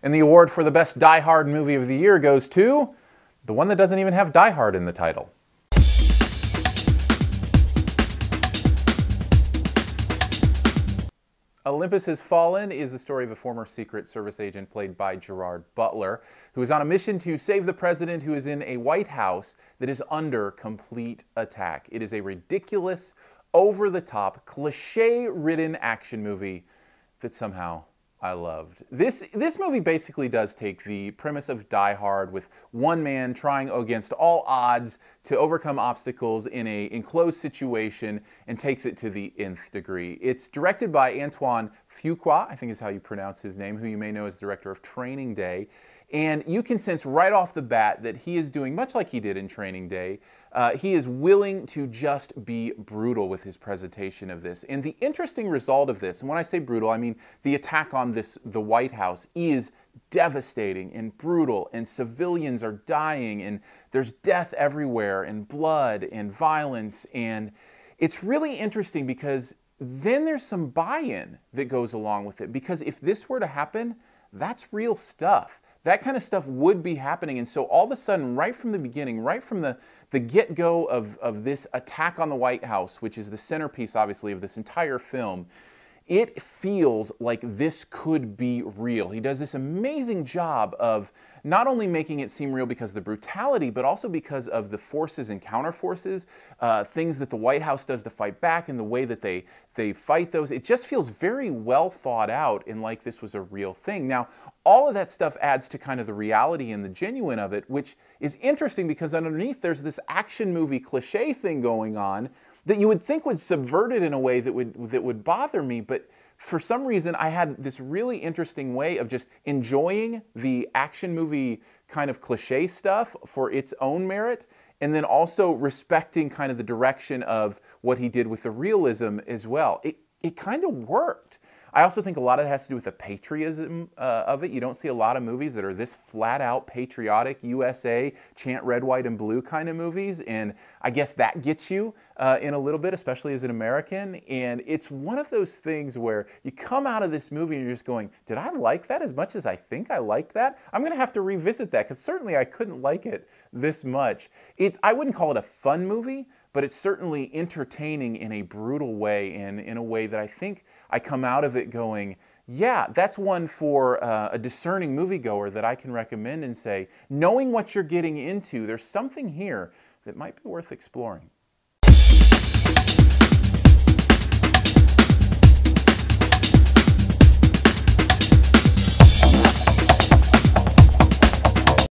And the award for the best Die Hard movie of the year goes to the one that doesn't even have Die Hard in the title. Olympus Has Fallen is the story of a former Secret Service agent played by Gerard Butler, who is on a mission to save the president, who is in a White House that is under complete attack. It is a ridiculous, over-the-top, cliche-ridden action movie that somehow I loved. This movie basically does take the premise of Die Hard, with one man trying against all odds to overcome obstacles in an enclosed situation, and takes it to the nth degree. It's directed by Antoine Fuqua, I think is how you pronounce his name, who you may know as director of Training Day. And you can sense right off the bat that he is doing much like he did in Training Day. He is willing to just be brutal with his presentation of this. And the interesting result of this, and when I say brutal, I mean the attack on the White House, is devastating and brutal, and civilians are dying, and there's death everywhere, and blood and violence. And it's really interesting because then there's some buy-in that goes along with it. Because if this were to happen, that's real stuff. That kind of stuff would be happening. And so all of a sudden, right from the beginning, right from the get-go of this attack on the White House, which is the centerpiece, obviously, of this entire film, it feels like this could be real. He does this amazing job of not only making it seem real because of the brutality, but also because of the forces and counterforces, things that the White House does to fight back, and the way that they fight those. It just feels very well thought out, and like this was a real thing. Now, all of that stuff adds to kind of the reality and the genuine of it, which is interesting because underneath there's this action movie cliche thing going on that you would think would subvert it in a way that would bother me. But for some reason, I had this really interesting way of just enjoying the action movie kind of cliche stuff for its own merit, and then also respecting kind of the direction of what he did with the realism as well. It kind of worked. I also think a lot of it has to do with the patriotism of it. You don't see a lot of movies that are this flat-out patriotic, USA, chant red, white, and blue kind of movies, and I guess that gets you in a little bit, especially as an American. And it's one of those things where you come out of this movie and you're just going, did I like that as much as I think I liked that? I'm going to have to revisit that, because certainly I couldn't like it this much. I wouldn't call it a fun movie, but it's certainly entertaining in a brutal way, and in a way that I think I come out of it going, yeah, that's one for a discerning moviegoer that I can recommend and say, knowing what you're getting into, there's something here that might be worth exploring.